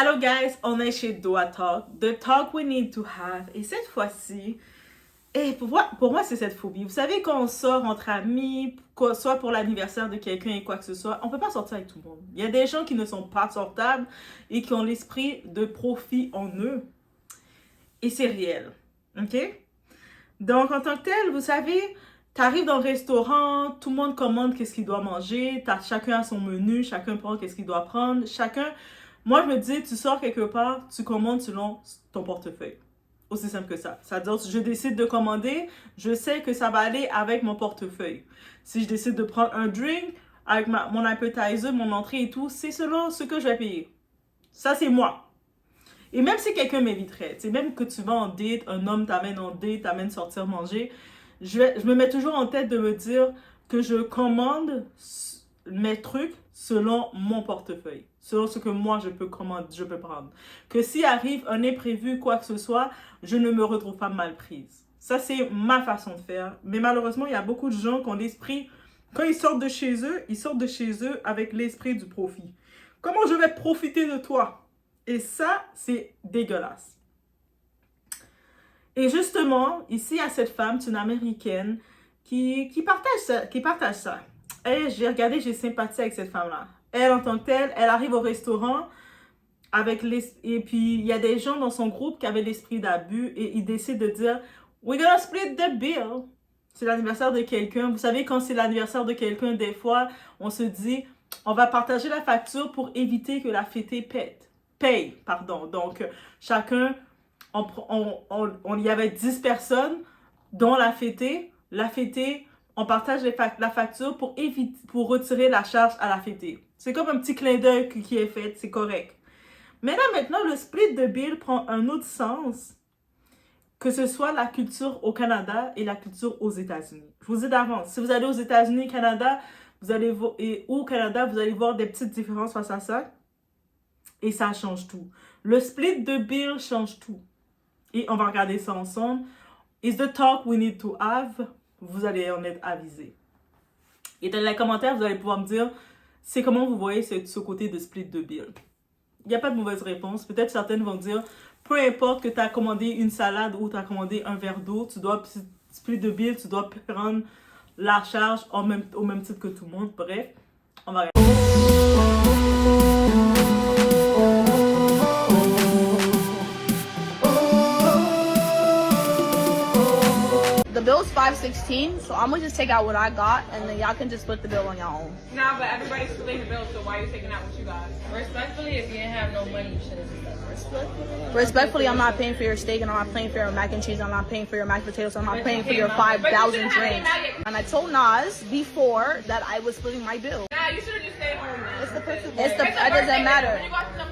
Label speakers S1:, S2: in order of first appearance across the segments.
S1: Hello guys, on est chez Doa Talk, the talk we need to have. Et cette fois-ci, pour moi c'est cette phobie. Vous savez, quand on sort entre amis, soit pour l'anniversaire de quelqu'un et quoi que ce soit, on peut pas sortir avec tout le monde. Il y a des gens qui ne sont pas sortables et qui ont l'esprit de profit en eux. Et c'est réel, ok? Donc en tant que tel, vous savez, tu arrives dans le restaurant, tout le monde commande qu'est-ce qu'il doit manger, chacun a son menu, chacun prend qu'est-ce qu'il doit prendre, Moi, je me dis, tu sors quelque part, tu commandes selon ton portefeuille. Aussi simple que ça. C'est-à-dire, je décide de commander, je sais que ça va aller avec mon portefeuille. Si je décide de prendre un drink, avec mon appetizer, mon entrée et tout, c'est selon ce que je vais payer. Ça, c'est moi. Et même si quelqu'un m'inviterait, tu sais, même que tu vas en date, un homme t'amène en date, t'amène sortir manger, je me mets toujours en tête de me dire que je commande mes trucs selon mon portefeuille, selon ce que moi je peux prendre. Que s'il arrive un imprévu, quoi que ce soit, je ne me retrouve pas mal prise. Ça, c'est ma façon de faire. Mais malheureusement, il y a beaucoup de gens qui ont l'esprit, quand ils sortent de chez eux avec l'esprit du profit. Comment je vais profiter de toi? Et ça, c'est dégueulasse. Et justement, ici, il y a cette femme, c'est une Américaine, qui partage ça. Et j'ai regardé, j'ai sympathisé avec cette femme-là. Elle, en tant que telle, elle arrive au restaurant et puis il y a des gens dans son groupe qui avaient l'esprit d'abus et ils décident de dire « We're gonna split the bill ». C'est l'anniversaire de quelqu'un. Vous savez, quand c'est l'anniversaire de quelqu'un, des fois, on se dit « On va partager la facture pour éviter que la fêtée paye. » Donc, chacun, il y avait 10 personnes dont la fêtée, on partage la facture pour retirer la charge à la fêtée. C'est comme un petit clin d'œil qui est fait, c'est correct. Mais là, maintenant, le split de bill prend un autre sens, que ce soit la culture au Canada et la culture aux États-Unis. Je vous dis d'avance, si vous allez aux États-Unis, Canada, au Canada, vous allez voir des petites différences face à ça. Et ça change tout. Le split de bill change tout. Et on va regarder ça ensemble. Is the talk we need to have? Vous allez en être avisé. Et dans les commentaires, vous allez pouvoir me dire c'est comment vous voyez ce côté de split de bill. Il n'y a pas de mauvaise réponse. Peut-être certaines vont dire peu importe que tu as commandé une salade ou tu as commandé un verre d'eau, tu dois split de bill, tu dois prendre la charge au même titre que tout le monde. Bref, on va regarder.
S2: The bill's $5.16, so I'm gonna just take out what I got, and then y'all can just split the bill on your own.
S3: Nah, but everybody's splitting the bill, so why are you taking out what you got?
S4: Respectfully, if you didn't have no money, you should have done
S2: Respectfully, I'm not paying for your steak, and I'm not paying for your mac and cheese, I'm not paying for your mashed potatoes, I'm not paying for your 5,000 drinks. And I told Nas before that I was splitting my bill.
S3: Nah, you should have just stayed home.
S2: It doesn't matter.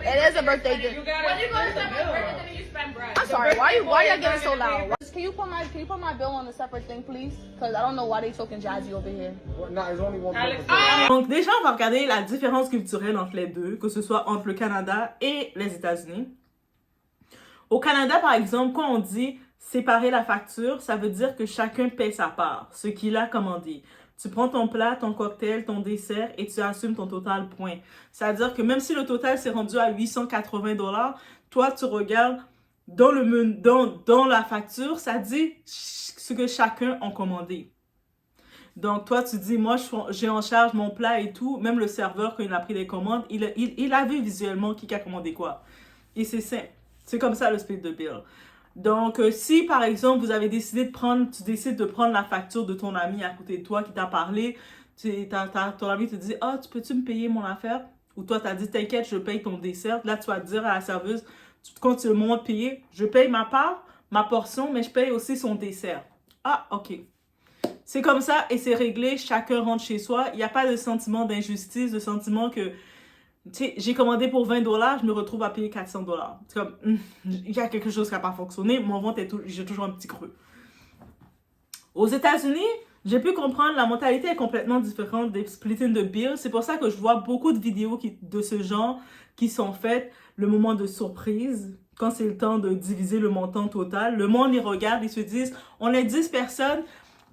S2: It is a birthday gift.
S3: When you go to somebody's birthday, then you spend bread.
S2: I'm sorry. Why y'all getting so loud? Can you put my bill on a separate thing, please? Because I don't know why they talking jazzy over here.
S5: Nah, there's only one
S3: Alex,
S1: Donc déjà, on va regarder la différence culturelle entre les deux, que ce soit entre le Canada et les États-Unis. Au Canada, par exemple, quand on dit séparer la facture, ça veut dire que chacun paie sa part, ce qu'il a commandé. Tu prends ton plat, ton cocktail, ton dessert et tu assumes ton total point. C'est-à-dire que même si le total s'est rendu à 880$, toi, tu regardes dans la facture, ça dit ce que chacun a commandé. Donc, toi, tu dis, moi, j'ai en charge mon plat et tout. Même le serveur, quand il a pris les commandes, il a vu visuellement qui a commandé quoi. Et c'est simple. C'est comme ça le split de bill. Donc, si, par exemple, vous avez décidé tu décides de prendre la facture de ton ami à côté de toi qui t'a parlé, ton ami te dit, « Ah, peux-tu me payer mon affaire? » Ou toi, tu as dit, « T'inquiète, je paye ton dessert. » Là, tu vas dire à la serveuse, quand c'est le moment de payer, je paye ma part, ma portion, mais je paye aussi son dessert. Ah, OK. C'est comme ça et c'est réglé, chacun rentre chez soi. Il n'y a pas de sentiment d'injustice, de sentiment que, tu sais, j'ai commandé pour 20$, je me retrouve à payer 400$. C'est comme, il y a quelque chose qui n'a pas fonctionné, mon ventre j'ai toujours un petit creux. Aux États-Unis, j'ai pu comprendre, la mentalité est complètement différente des splitting de bill. C'est pour ça que je vois beaucoup de vidéos de ce genre qui sont faites le moment de surprise, quand c'est le temps de diviser le montant total. Le monde, ils regardent, ils se disent, on est 10 personnes,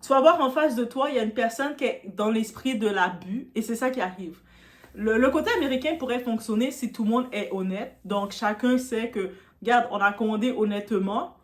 S1: tu vas voir en face de toi, il y a une personne qui est dans l'esprit de l'abus et c'est ça qui arrive. Le côté américain pourrait fonctionner si tout le monde est honnête. Donc, chacun sait que, regarde, on a commandé honnêtement.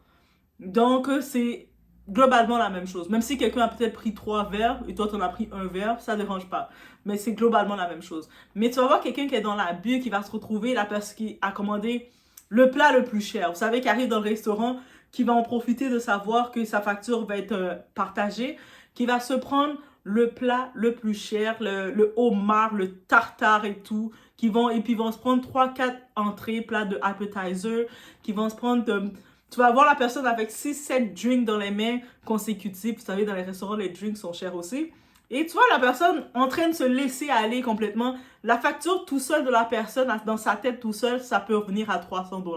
S1: Donc, c'est globalement la même chose. Même si quelqu'un a peut-être pris 3 verres et toi, tu en as pris 1 verre, ça ne dérange pas. Mais c'est globalement la même chose. Mais tu vas voir quelqu'un qui est dans l'abus, qui va se retrouver, la personne qui a commandé le plat le plus cher. Vous savez, qui arrive dans le restaurant, qui va en profiter de savoir que sa facture va être partagée, qui va se prendre le plat le plus cher, le homard, le tartare et tout, et puis ils vont se prendre 3-4 entrées, plats de appetizer, qui vont se prendre tu vas voir la personne avec 6-7 drinks dans les mains consécutifs. Vous savez, dans les restaurants, les drinks sont chers aussi. Et tu vois la personne en train de se laisser aller complètement. La facture tout seul de la personne, dans sa tête tout seul, ça peut revenir à 300 $.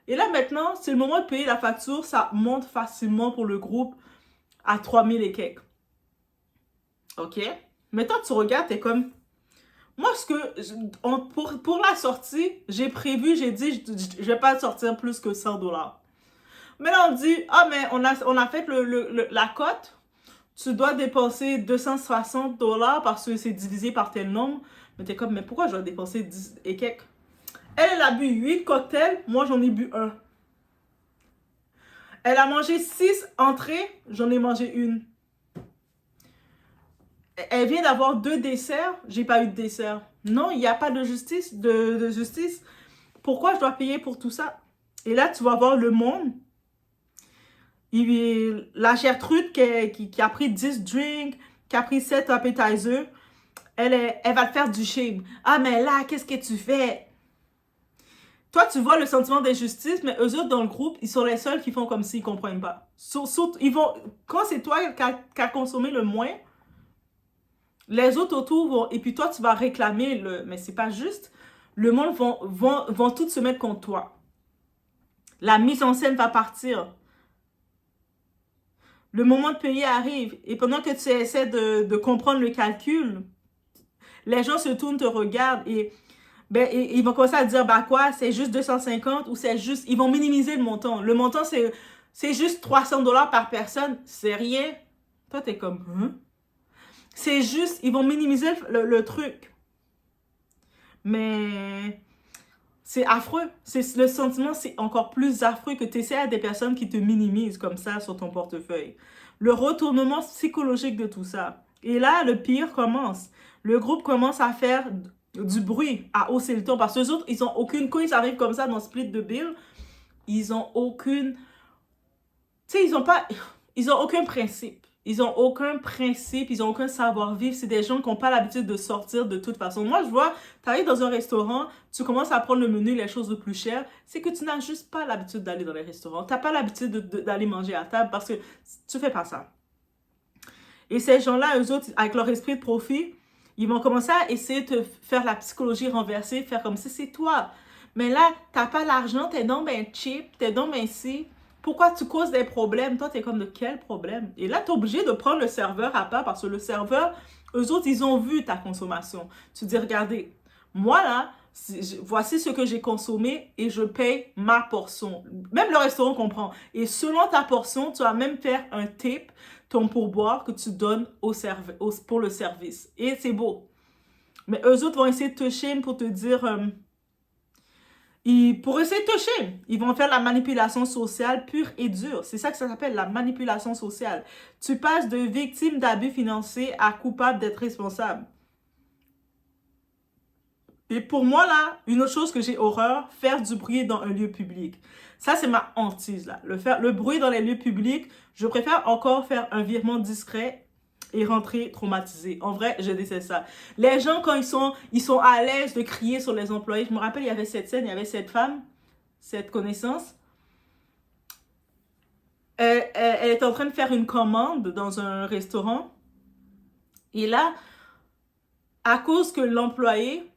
S1: Et là maintenant, c'est le moment de payer la facture, ça monte facilement pour le groupe à 3000 et quelques. OK? Mais toi, tu regardes, t'es comme... Moi, pour la sortie, j'ai prévu, j'ai dit, je vais pas sortir plus que 100 $. Mais là, on dit, ah, mais on a fait la cote. Tu dois dépenser 260 $ parce que c'est divisé par tel nombre. Mais t'es comme, mais pourquoi je dois dépenser 10 et quelques? Elle a bu 8 cocktails, moi j'en ai bu 1. Elle a mangé 6 entrées, j'en ai mangé 1. Elle vient d'avoir 2 desserts, j'ai pas eu de dessert. Non, il n'y a pas de justice, de justice. Pourquoi je dois payer pour tout ça? Et là, tu vas voir le monde. La Gertrude qui a pris 10 drinks, qui a pris 7 appetizers, elle va te faire du shame. Ah, mais là, qu'est-ce que tu fais? Toi, tu vois le sentiment d'injustice, mais eux autres dans le groupe, ils sont les seuls qui font comme s'ils ne comprennent pas. Quand c'est toi qui as consommé le moins, les autres autour vont... Et puis toi, tu vas réclamer mais c'est pas juste. Le monde vont tous se mettre contre toi. La mise en scène va partir. Le moment de payer arrive. Et pendant que tu essaies de comprendre le calcul, les gens se tournent, te regardent et ils vont commencer à dire, bah quoi, c'est juste 250 ou c'est juste... Ils vont minimiser le montant. Le montant, c'est juste 300 $ par personne. C'est rien. Toi, t'es comme, hein? C'est juste, ils vont minimiser le truc. Mais c'est affreux. Le sentiment, c'est encore plus affreux que tu essaies à des personnes qui te minimisent comme ça sur ton portefeuille. Le retournement psychologique de tout ça. Et là, le pire commence. Le groupe commence à faire du bruit, à hausser le ton. Parce que les autres, ils ont aucune... Quand ils arrivent comme ça dans Split de Bill, ils ont aucune... Tu sais, ils ont aucun principe. Ils n'ont aucun principe, ils n'ont aucun savoir-vivre. C'est des gens qui n'ont pas l'habitude de sortir de toute façon. Moi, je vois, tu arrives dans un restaurant, tu commences à prendre le menu, les choses les plus chères, c'est que tu n'as juste pas l'habitude d'aller dans les restaurants. Tu n'as pas l'habitude d'aller manger à table parce que tu ne fais pas ça. Et ces gens-là, eux autres, avec leur esprit de profit, ils vont commencer à essayer de te faire la psychologie renversée, faire comme si c'est toi. Mais là, tu n'as pas l'argent, tu es donc ben cheap, tu es donc ben si... Pourquoi tu causes des problèmes? Toi, t'es comme de quel problème? Et là, t'es obligé de prendre le serveur à part parce que le serveur, eux autres, ils ont vu ta consommation. Tu dis, regardez, moi là, voici ce que j'ai consommé et je paye ma portion. Même le restaurant comprend. Et selon ta portion, tu vas même faire un tip, ton pourboire que tu donnes pour le service. Et c'est beau. Mais eux autres vont essayer de te shame pour te dire... pour essayer de toucher, ils vont faire la manipulation sociale pure et dure. C'est ça que ça s'appelle, la manipulation sociale. Tu passes de victime d'abus financiers à coupable d'être responsable. Et pour moi, là, une autre chose que j'ai horreur, faire du bruit dans un lieu public. Ça, c'est ma hantise, là. Le bruit dans les lieux publics, je préfère encore faire un virement discret et rentrer traumatisé. En vrai, je déteste ça. Les gens, quand ils sont à l'aise de crier sur les employés, je me rappelle, il y avait cette scène, il y avait cette femme, cette connaissance. Elle est en train de faire une commande dans un restaurant. Et là, à cause que l'employé,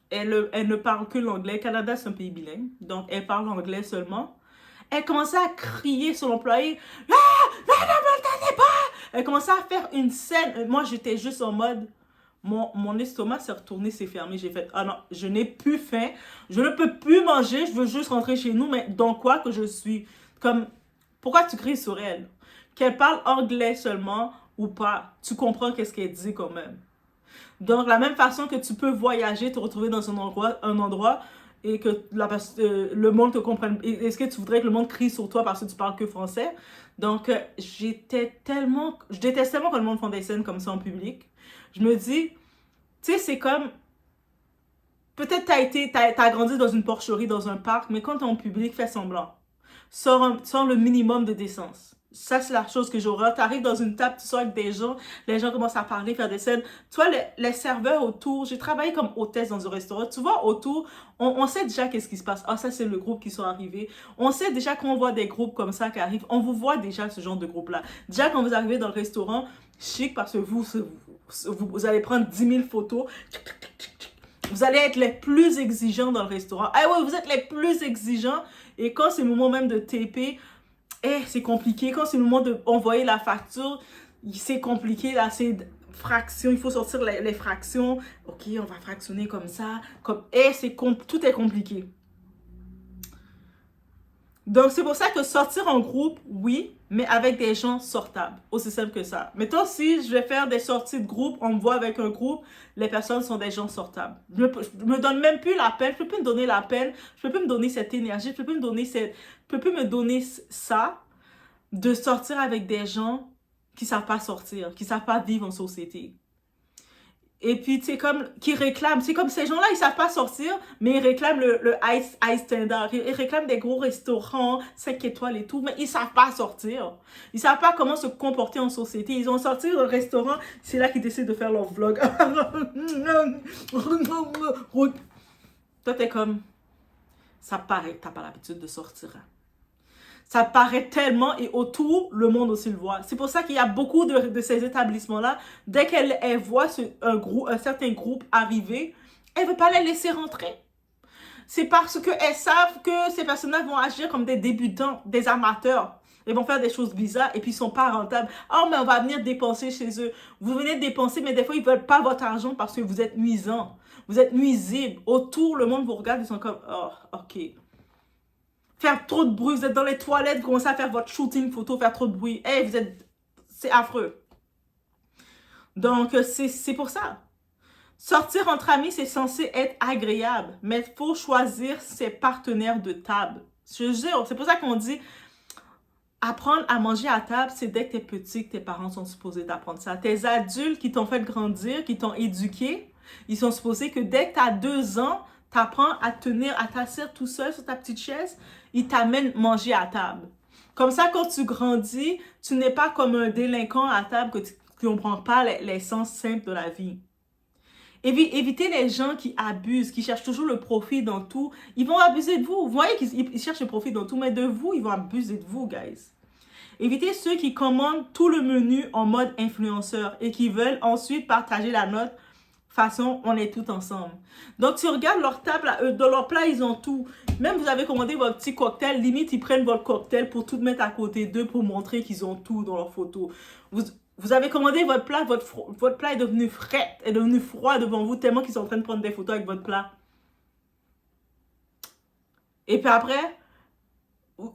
S1: elle ne parle que l'anglais. Le Canada, c'est un pays bilingue. Donc, elle parle anglais seulement. Elle commençait à crier sur l'employé. « Ah! Non, ne m'entendez pas! » Elle commençait à faire une scène. Moi, j'étais juste en mode... Mon estomac s'est retourné, s'est fermé. J'ai fait, ah non, je n'ai plus faim. Je ne peux plus manger. Je veux juste rentrer chez nous. Mais dans quoi que je suis? Comme, pourquoi tu cries sur elle? Qu'elle parle anglais seulement ou pas? Tu comprends qu'est-ce qu'elle dit quand même. Donc, la même façon que tu peux voyager, te retrouver dans un endroit et que le monde te comprenne. Est-ce que tu voudrais que le monde crie sur toi parce que tu parles que français? Donc, je déteste tellement quand le monde fait des scènes comme ça en public. Je me dis, tu sais, c'est comme, peut-être t'as grandi dans une porcherie, dans un parc, mais quand t'es en public, fais semblant. Sors le minimum de décence. Ça, c'est la chose que j'ai horreur. Tu arrives dans une table, tu sors avec des gens, les gens commencent à parler, faire des scènes. Tu vois, les serveurs autour, j'ai travaillé comme hôtesse dans un restaurant. Tu vois, autour, on sait déjà qu'est-ce qui se passe. Ah, ça, c'est le groupe qui sont arrivés. On sait déjà quand on voit des groupes comme ça qui arrivent, on vous voit déjà ce genre de groupe-là. Déjà, quand vous arrivez dans le restaurant, chic, parce que vous allez prendre 10 000 photos. Vous allez être les plus exigeants dans le restaurant. Ah ouais, vous êtes les plus exigeants. Et quand c'est le moment même de TP, c'est compliqué. Quand c'est le moment d'envoyer la facture, c'est compliqué. Là, c'est fractions. Il faut sortir les fractions. OK, on va fractionner comme ça. Tout est compliqué. Donc, c'est pour ça que sortir en groupe, oui, mais avec des gens sortables. Aussi simple que ça. Mettons, si je vais faire des sorties de groupe, on me voit avec un groupe, les personnes sont des gens sortables. Je me donne même plus la peine, je peux plus me donner la peine, je peux plus me donner cette énergie, je peux plus me donner ça de sortir avec des gens qui savent pas sortir, qui savent pas vivre en société. Et puis, c'est comme, qui réclament, c'est comme ces gens-là, ils savent pas sortir, mais ils réclament le high standard. Ils réclament des gros restaurants, 5 étoiles et tout, mais ils savent pas sortir. Ils savent pas comment se comporter en société. Ils ont sorti au restaurant, c'est là qu'ils décident de faire leur vlog. Toi, t'es comme, ça paraît que t'as pas l'habitude de sortir. Hein. Ça paraît tellement et autour, le monde aussi le voit. C'est pour ça qu'il y a beaucoup de ces établissements-là, dès qu'elles voient un certain groupe arriver, elles ne veulent pas les laisser rentrer. C'est parce qu'elles savent que ces personnes-là vont agir comme des débutants, des amateurs. Ils vont faire des choses bizarres et puis ils ne sont pas rentables. Oh, mais on va venir dépenser chez eux. Vous venez dépenser, mais des fois, ils ne veulent pas votre argent parce que vous êtes nuisant. Vous êtes nuisible. Autour, le monde vous regarde, ils sont comme, oh, OK. Faire trop de bruit, vous êtes dans les toilettes, vous commencez à faire votre shooting photo, faire trop de bruit. C'est affreux. Donc, c'est pour ça. Sortir entre amis, c'est censé être agréable, mais il faut choisir ses partenaires de table. Je jure, c'est pour ça qu'on dit, apprendre à manger à table, c'est dès que t'es petit que tes parents sont supposés d'apprendre ça. Tes adultes qui t'ont fait grandir, qui t'ont éduqué, ils sont supposés que dès que t'as 2 ans, t'apprends à t'asseoir tout seul sur ta petite chaise, ils t'amènent manger à table. Comme ça, quand tu grandis, tu n'es pas comme un délinquant à table qui ne comprend pas les sens simples de la vie. Évitez les gens qui abusent, qui cherchent toujours le profit dans tout. Ils vont abuser de vous. Vous voyez qu'ils cherchent le profit dans tout, mais de vous, ils vont abuser de vous, guys. Évitez ceux qui commandent tout le menu en mode influenceur et qui veulent ensuite partager la note façon, on est tous ensemble. Donc, tu regardes leur table, dans leur plat, ils ont tout. Même vous avez commandé votre petit cocktail, limite, ils prennent votre cocktail pour tout mettre à côté d'eux pour montrer qu'ils ont tout dans leur photo. Vous avez commandé votre plat, votre plat est devenu frais, est devenu froid devant vous tellement qu'ils sont en train de prendre des photos avec votre plat. Et puis après,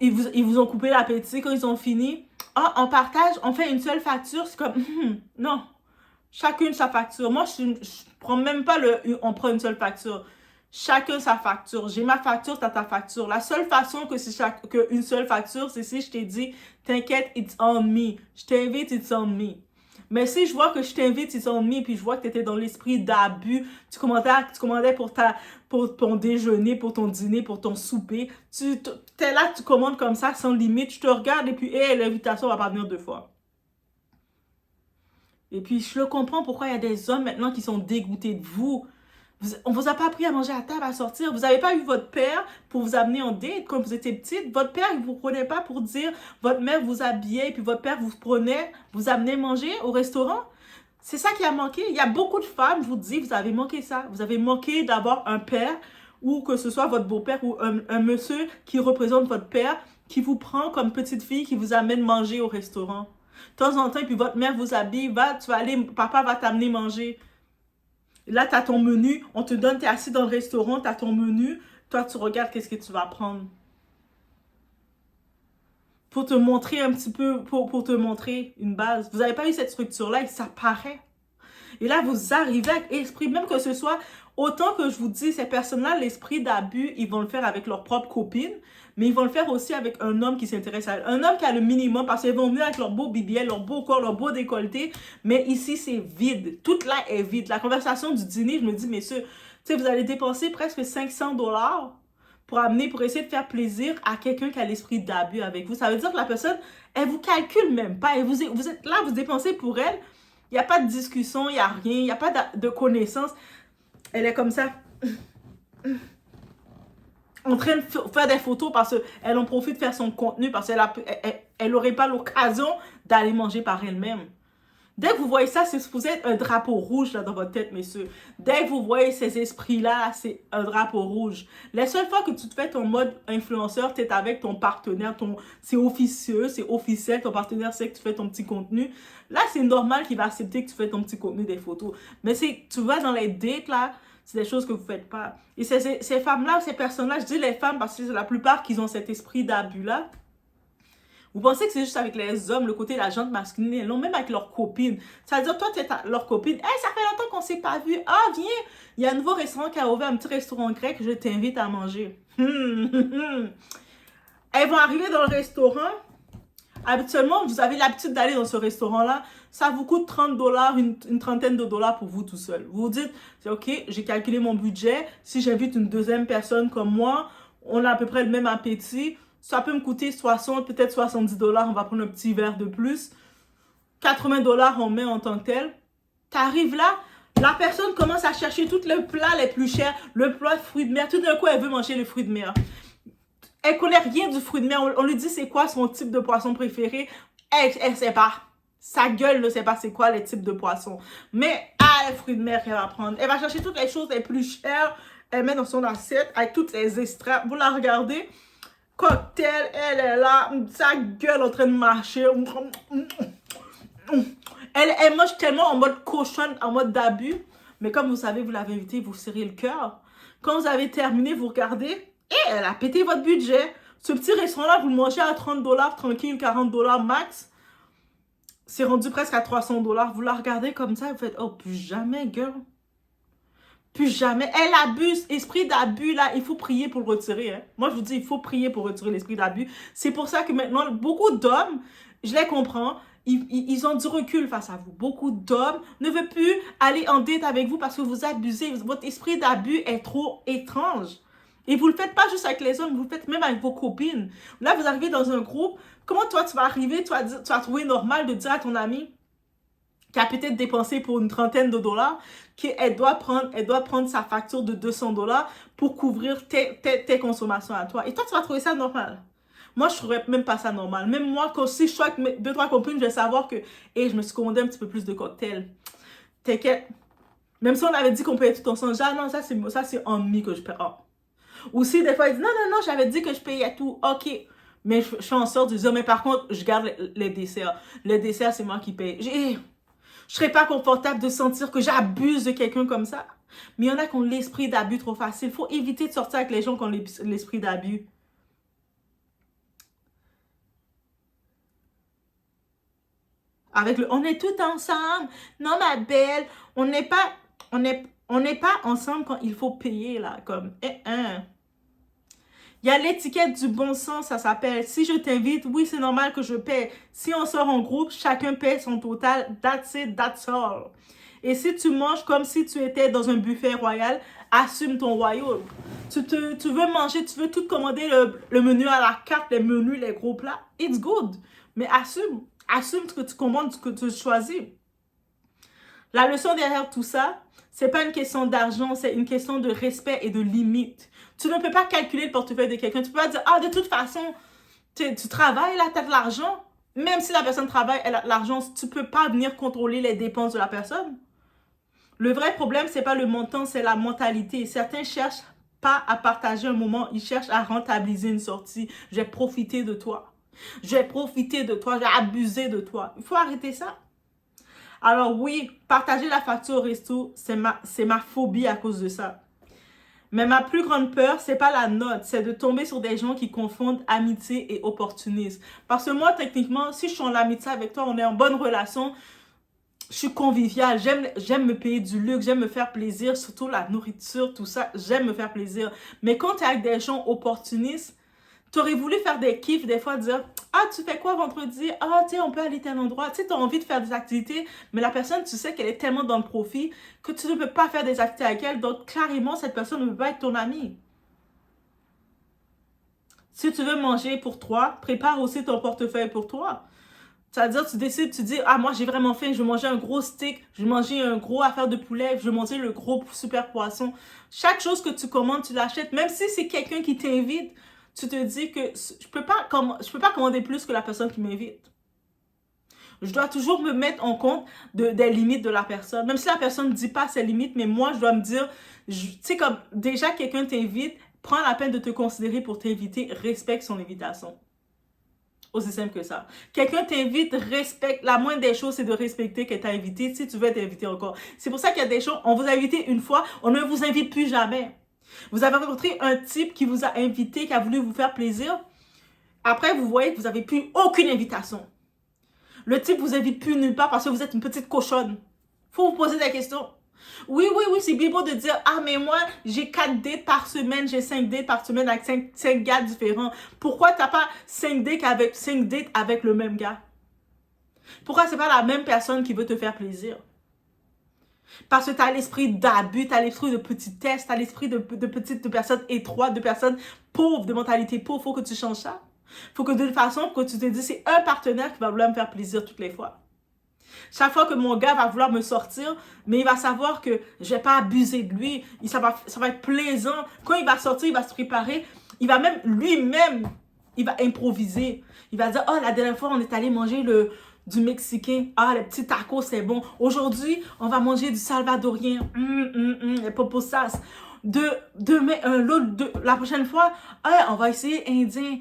S1: ils vous ont coupé l'appétit quand ils ont fini. Ah, on partage, on fait une seule facture. C'est comme, non. Chacune sa facture. Moi, je prends même pas on prend une seule facture. Chacun sa facture. J'ai ma facture, t'as ta facture. La seule façon que c'est une seule facture, c'est si je t'ai dit, t'inquiète, it's on me. Je t'invite, it's on me. Mais si je vois que je t'invite, it's on me, puis je vois que t'étais dans l'esprit d'abus, tu commandais pour ton déjeuner, pour ton dîner, pour ton souper, t'es là, tu commandes comme ça, sans limite, je te regarde et puis, l'invitation va pas venir 2 fois. Et puis, je le comprends pourquoi il y a des hommes maintenant qui sont dégoûtés de vous. On vous a pas appris à manger à table, à sortir. Vous n'avez pas eu votre père pour vous amener en date quand vous étiez petite. Votre père, il ne vous prenait pas pour dire, votre mère vous habillait, et puis votre père vous prenait, vous amenait manger au restaurant. C'est ça qui a manqué. Il y a beaucoup de femmes, je vous dis, vous avez manqué ça. Vous avez manqué d'avoir un père, ou que ce soit votre beau-père, ou un monsieur qui représente votre père, qui vous prend comme petite fille, qui vous amène manger au restaurant. De temps en temps, et puis votre mère vous habille, papa va t'amener manger. Là, tu as ton menu, on te donne, tu es assis dans le restaurant, tu as ton menu, toi, tu regardes qu'est-ce que tu vas prendre. Pour te montrer un petit peu, pour te montrer une base. Vous n'avez pas eu cette structure-là et ça paraît. Et là, vous arrivez avec l'esprit, même que ce soit, autant que je vous dis, ces personnes-là, l'esprit d'abus, ils vont le faire avec leur propre copine, mais ils vont le faire aussi avec un homme qui s'intéresse à elle. Un homme qui a le minimum, parce qu'ils vont venir avec leur beau BBL, leur beau corps, leur beau décolleté, mais ici, c'est vide. Tout là est vide. La conversation du dîner, je me dis, messieurs, tu sais, vous allez dépenser presque 500 $. Pour essayer de faire plaisir à quelqu'un qui a l'esprit d'abus avec vous. Ça veut dire que la personne, elle vous calcule même pas. Et vous êtes là, vous dépensez pour elle. Il n'y a pas de discussion, il n'y a rien, il n'y a pas de connaissance. Elle est comme ça, en train de faire des photos parce qu'elle en profite de faire son contenu, parce qu'elle n'aurait pas l'occasion d'aller manger par elle-même. Dès que vous voyez ça, vous êtes un drapeau rouge là, dans votre tête, messieurs. Dès que vous voyez ces esprits-là, c'est un drapeau rouge. La seule fois que tu te fais ton mode influenceur, tu es avec ton partenaire, c'est officieux, c'est officiel, ton partenaire sait que tu fais ton petit contenu. Là, c'est normal qu'il va accepter que tu fais ton petit contenu, des photos. Mais tu vas dans les dates, là, c'est des choses que vous ne faites pas. Et ces femmes-là, ces personnes-là, je dis les femmes parce que c'est la plupart qui ont cet esprit d'abus-là. Vous pensez que c'est juste avec les hommes, le côté de la jante masculine, non, même avec leurs copines. C'est-à-dire, toi, tu es leur copine. Hey, ça fait longtemps qu'on ne s'est pas vu. Ah, viens, il y a un nouveau restaurant qui a ouvert, un petit restaurant grec, je t'invite à manger. Elles vont arriver dans le restaurant. Habituellement, vous avez l'habitude d'aller dans ce restaurant-là. Ça vous coûte 30 $, une trentaine de dollars pour vous tout seul. Vous vous dites, c'est OK, j'ai calculé mon budget. Si j'invite une deuxième personne comme moi, on a à peu près le même appétit. Ça peut me coûter 60, peut-être 70 $. On va prendre un petit verre de plus. 80 $ on met en tant que tel. Tu arrives là, la personne commence à chercher tous les plats les plus chers. Le plat de fruits de mer. Tout d'un coup, elle veut manger les fruits de mer. Elle connaît rien du fruit de mer. On lui dit c'est quoi son type de poisson préféré. Elle sait pas. Sa gueule ne sait pas c'est quoi les types de poissons. Mais, les fruits de mer qu'elle va prendre. Elle va chercher toutes les choses les plus chères. Elle met dans son assiette avec toutes les extraits. Vous la regardez. Cocktail, elle est là, sa gueule en train de marcher. Elle mange tellement en mode cochonne, en mode d'abus. Mais comme vous savez, vous l'avez invité, vous serrez le cœur. Quand vous avez terminé, vous regardez et elle a pété votre budget. Ce petit restaurant-là, vous le mangez à 30 $, tranquille, 40 $ max. C'est rendu presque à 300 $. Vous la regardez comme ça, vous faites, oh, plus jamais, girl. Plus jamais. Elle abuse. Esprit d'abus, là, il faut prier pour le retirer. Hein. Moi, je vous dis, il faut prier pour retirer l'esprit d'abus. C'est pour ça que maintenant, beaucoup d'hommes, je les comprends, ils ont du recul face à vous. Beaucoup d'hommes ne veulent plus aller en date avec vous parce que vous abusez. Votre esprit d'abus est trop étrange. Et vous ne le faites pas juste avec les hommes, vous le faites même avec vos copines. Là, vous arrivez dans un groupe. Comment toi, tu vas arriver, tu vas trouver normal de dire à ton ami qui a peut-être dépensé pour une trentaine de dollars, qu'elle doit prendre sa facture de 200 $ pour couvrir tes consommations à toi. Et toi, tu vas trouver ça normal. Moi, je ne trouverais même pas ça normal. Même moi, si je suis avec mes 2-3 copines, je vais savoir que je me suis commandé un petit peu plus de cocktails. T'inquiète. Même si on avait dit qu'on payait tout ensemble, genre, non, ça c'est en demi que je paye. Oh. Ou si des fois, ils disent, non, j'avais dit que je payais tout. OK. Mais je fais en sorte de dire, mais par contre, je garde les desserts. Les desserts, c'est moi qui paye. Je serais pas confortable de sentir que j'abuse de quelqu'un comme ça. Mais il y en a qui ont l'esprit d'abus trop facile. Il faut éviter de sortir avec les gens qui ont l'esprit d'abus. On est tous ensemble. Non, ma belle, on n'est pas ensemble quand il faut payer, là. Comme, Il y a l'étiquette du bon sens, ça s'appelle. Si je t'invite, oui, c'est normal que je paie. Si on sort en groupe, chacun paie son total. That's it, that's all. Et si tu manges comme si tu étais dans un buffet royal, assume ton royaume. Tu veux manger, tu veux tout commander le menu à la carte, les menus, les gros plats. It's good. Mais assume. Assume ce que tu commandes, ce que tu choisis. La leçon derrière tout ça, c'est pas une question d'argent, c'est une question de respect et de limite. Tu ne peux pas calculer le portefeuille de quelqu'un. Tu peux pas dire, de toute façon, tu travailles là, tu as de l'argent. Même si la personne travaille, elle a de l'argent, tu ne peux pas venir contrôler les dépenses de la personne. Le vrai problème, c'est pas le montant, c'est la mentalité. Certains cherchent pas à partager un moment, ils cherchent à rentabiliser une sortie. J'ai profité de toi. J'ai profité de toi, j'ai abusé de toi. Il faut arrêter ça. Alors oui, partager la facture au resto, c'est ma phobie à cause de ça. Mais ma plus grande peur, c'est pas la note, c'est de tomber sur des gens qui confondent amitié et opportunisme. Parce que moi, techniquement, si je suis en amitié avec toi, on est en bonne relation, Je suis conviviale, j'aime me payer du luxe, j'aime me faire plaisir, surtout la nourriture, tout ça, j'aime me faire plaisir. Mais quand tu es avec des gens opportunistes, tu aurais voulu faire des kiffs, des fois dire « Ah, tu fais quoi vendredi? Ah, tu sais, on peut aller tel endroit. » Tu sais, tu as envie de faire des activités, mais la personne, tu sais qu'elle est tellement dans le profit que tu ne peux pas faire des activités avec elle. Donc, clairement, cette personne ne peut pas être ton amie. Si tu veux manger pour toi, prépare aussi ton portefeuille pour toi. C'est-à-dire, tu décides, tu dis, ah, moi, j'ai vraiment faim, je vais manger un gros steak, je vais manger un gros affaire de poulet, je vais manger le gros super poisson. Chaque chose que tu commandes, tu l'achètes. Même si c'est quelqu'un qui t'invite, tu te dis que je peux pas commander plus que la personne qui m'invite. Je dois toujours me mettre en compte des limites de la personne. Même si la personne ne dit pas ses limites, mais moi, je dois me dire, tu sais, comme déjà quelqu'un t'invite, prends la peine de te considérer pour t'inviter, respecte son invitation. Aussi simple que ça. Quelqu'un t'invite, respecte. La moindre des choses, c'est de respecter qu'elle t'a invité si tu veux être invité encore. C'est pour ça qu'il y a des choses, on vous a invité une fois, on ne vous invite plus jamais. Vous avez rencontré un type qui vous a invité, qui a voulu vous faire plaisir. Après, vous voyez que vous n'avez plus aucune invitation. Le type vous invite plus nulle part parce que vous êtes une petite cochonne. Faut vous poser des questions. Oui, c'est bien beau de dire, ah, mais moi, j'ai 4 dates par semaine, j'ai 5 dates par semaine avec 5 gars différents. Pourquoi t'as pas 5 dates avec le même gars? Pourquoi c'est pas la même personne qui veut te faire plaisir? Parce que tu as l'esprit d'abus, tu as l'esprit de petitesse, tu as l'esprit de personnes étroites, de personnes pauvres, de mentalité pauvre. Faut que tu changes ça. Faut que de toute façon, que tu te dis, c'est un partenaire qui va vouloir me faire plaisir toutes les fois. Chaque fois que mon gars va vouloir me sortir, mais il va savoir que je vais pas abuser de lui. Ça va être plaisant. Quand il va sortir, il va se préparer. Il va même, lui-même, il va improviser. Il va dire, oh, la dernière fois, on est allé manger du Mexicain. Ah, les petits tacos, c'est bon. Aujourd'hui, on va manger du salvadorien. Les poposas. La prochaine fois, on va essayer indien.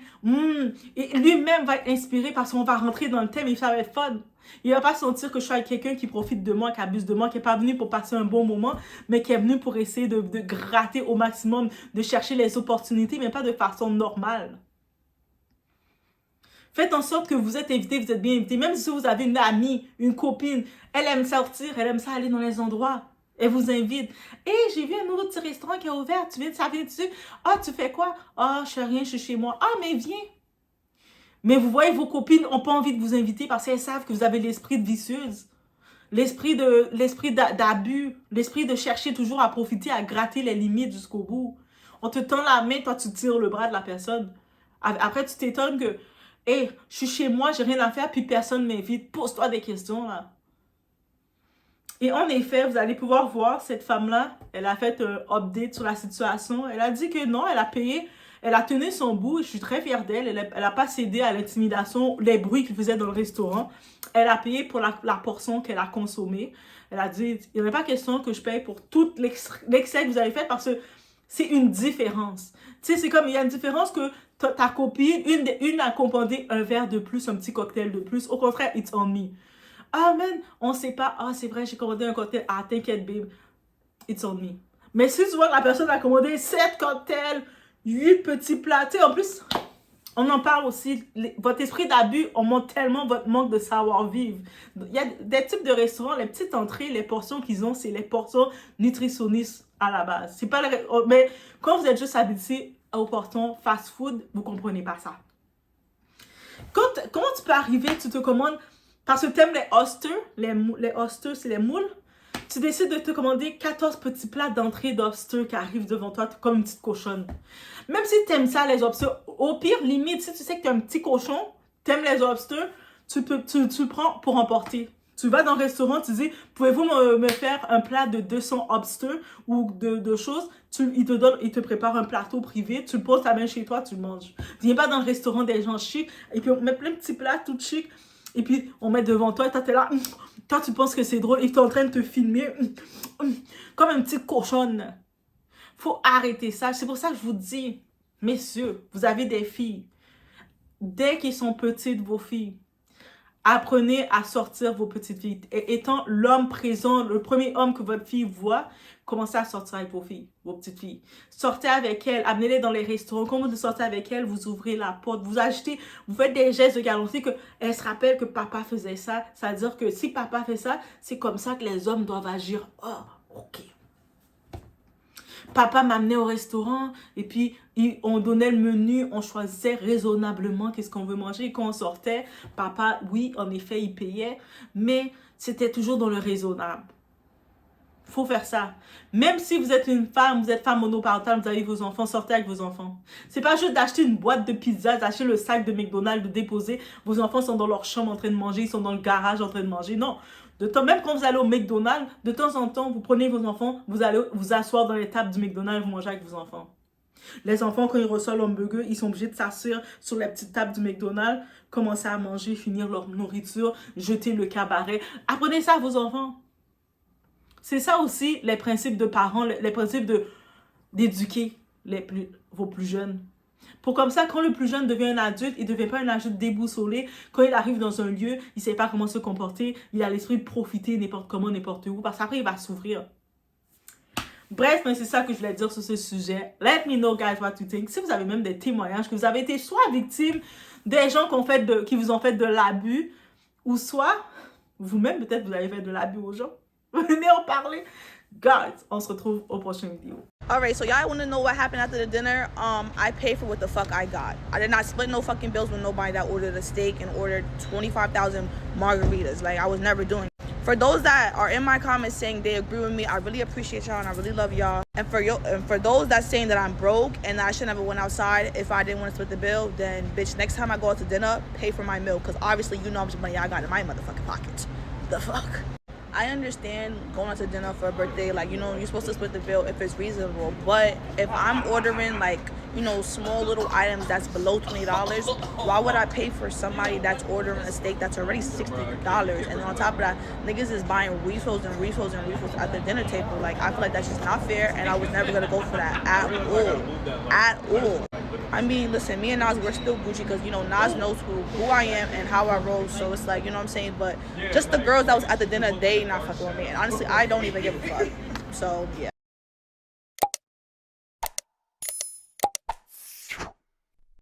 S1: Et lui-même va être inspiré parce qu'on va rentrer dans le thème et ça va être fun. Il va pas sentir que je suis avec quelqu'un qui profite de moi, qui abuse de moi, qui n'est pas venu pour passer un bon moment, mais qui est venu pour essayer de gratter au maximum, de chercher les opportunités, mais pas de façon normale. Faites en sorte que vous êtes invité, vous êtes bien invité. Même si vous avez une amie, une copine, elle aime sortir, elle aime ça aller dans les endroits. Elle vous invite. Hey, j'ai vu un nouveau petit restaurant qui est ouvert. Ça vient-tu? Ah, tu fais quoi? Ah, je fais rien, je suis chez moi. Ah, mais viens. Mais vous voyez, vos copines n'ont pas envie de vous inviter parce qu'elles savent que vous avez l'esprit de vicieuse. L'esprit d'abus. L'esprit de chercher toujours à profiter, à gratter les limites jusqu'au bout. On te tend la main, toi, tu tires le bras de la personne. Après, tu t'étonnes que, hey, je suis chez moi, j'ai rien à faire, puis personne ne m'invite. Pose-toi des questions, là. Et en effet, vous allez pouvoir voir cette femme-là, elle a fait un update sur la situation. Elle a dit que non, elle a payé, elle a tenu son bout. Je suis très fière d'elle. Elle n'a pas cédé à l'intimidation, les bruits qu'il faisait dans le restaurant. Elle a payé pour la portion qu'elle a consommée. Elle a dit, il n'y avait pas question que je paye pour tout l'excès que vous avez fait parce que c'est une différence. Tu sais, c'est comme, il y a une différence que ta copine, une a commandé un verre de plus, un petit cocktail de plus. Au contraire, it's on me. Ah, man, on sait pas. Ah, c'est vrai, j'ai commandé un cocktail. Ah, t'inquiète, babe. It's on me. Mais si tu vois que la personne a commandé 7 cocktails, 8 petits plats, tu sais, en plus, on en parle aussi. Votre esprit d'abus, on montre tellement votre manque de savoir-vivre. Il y a des types de restaurants, les petites entrées, les portions qu'ils ont, c'est les portions nutritionnistes à la base. C'est pas mais quand vous êtes juste habitué aux portions fast-food, vous comprenez pas ça. Comment tu peux arriver, tu te commandes. Parce que tu aimes les oysters, les oysters, c'est les moules. Tu décides de te commander 14 petits plats d'entrée d'oysters qui arrivent devant toi comme une petite cochonne. Même si tu aimes ça, les oysters, au pire, limite, si tu sais que tu es un petit cochon, tu aimes les oysters, tu prends pour emporter. Tu vas dans le restaurant, tu dis, pouvez-vous me faire un plat de 200 oysters ou de choses. Il te prépare un plateau privé, tu le poses ta main chez toi, tu le manges. Viens pas dans le restaurant des gens chics et puis on met plein de petits plats tout chics. Et puis, on met devant toi et toi, t'es là. Toi, tu penses que c'est drôle et tu es en train de te filmer comme un petit cochonne. Faut arrêter ça. C'est pour ça que je vous dis, messieurs, vous avez des filles. Dès qu'elles sont petites, vos filles, Apprenez à sortir vos petites filles. Et étant l'homme présent, le premier homme que votre fille voit, commencez à sortir avec vos filles, vos petites filles. Sortez avec elles, amenez-les dans les restaurants. Quand vous sortez avec elles, vous ouvrez la porte, vous achetez, vous faites des gestes de galanterie qu'elles se rappellent que papa faisait ça. C'est-à-dire que si papa fait ça, c'est comme ça que les hommes doivent agir. Oh, ok. Papa m'amenait au restaurant et puis on donnait le menu, on choisissait raisonnablement qu'est-ce qu'on veut manger. Et quand on sortait, papa, oui, en effet, il payait, mais c'était toujours dans le raisonnable. Faut faire ça. Même si vous êtes une femme, vous êtes femme monoparentale, vous avez vos enfants, sortez avec vos enfants. C'est pas juste d'acheter une boîte de pizza, d'acheter le sac de McDonald's, de déposer. Vos enfants sont dans leur chambre en train de manger, ils sont dans le garage en train de manger. Non. Même quand vous allez au McDonald's, de temps en temps, vous prenez vos enfants, vous allez vous asseoir dans les tables du McDonald's, vous mangez avec vos enfants. Les enfants, quand ils reçoivent leur burger, ils sont obligés de s'asseoir sur la petite table du McDonald's, commencer à manger, finir leur nourriture, jeter le cabaret. Apprenez ça à vos enfants. C'est ça aussi les principes de parents, les principes d'éduquer vos plus jeunes. Pour comme ça, quand le plus jeune devient un adulte, il ne devient pas un adulte déboussolé. Quand il arrive dans un lieu, il ne sait pas comment se comporter. Il a l'esprit de profiter n'importe comment, n'importe où. Parce qu'après, il va s'ouvrir. Bref, c'est ça que je voulais dire sur ce sujet. Let me know, guys, what you think. Si vous avez même des témoignages, que vous avez été soit victime des gens qui vous ont fait de l'abus, ou soit vous-même, peut-être, vous avez fait de l'abus aux gens. Venez en parler. Guys, on se retrouve au prochain vidéo.
S2: Alright, so y'all want to know what happened after the dinner? I paid for what the fuck I got. I did not split no fucking bills with nobody that ordered a steak and ordered 25,000 margaritas. Like, I was never doing. For those that are in my comments saying they agree with me, I really appreciate y'all and I really love y'all. And for those that saying that I'm broke and that I should never went outside if I didn't want to split the bill, then bitch, next time I go out to dinner, pay for my meal. Because obviously you know how much money I got in my motherfucking pockets. The fuck? I understand going out to dinner for a birthday, like, you know, you're supposed to split the bill if it's reasonable. But if I'm ordering, like, you know, small little items that's below $20, why would I pay for somebody that's ordering a steak that's already $60? And then on top of that, niggas is buying refills and refills and refills at the dinner table. Like, I feel like that's just not fair, and I was never gonna go for that at all. At all. I mean, listen, me and Nas, we're still Gucci because, you know, Nas knows who I am and how I roll. So it's like, you know what I'm saying? But just the girls that was at the dinner, they not fucking with me. And honestly, I don't even give a fuck. So, yeah.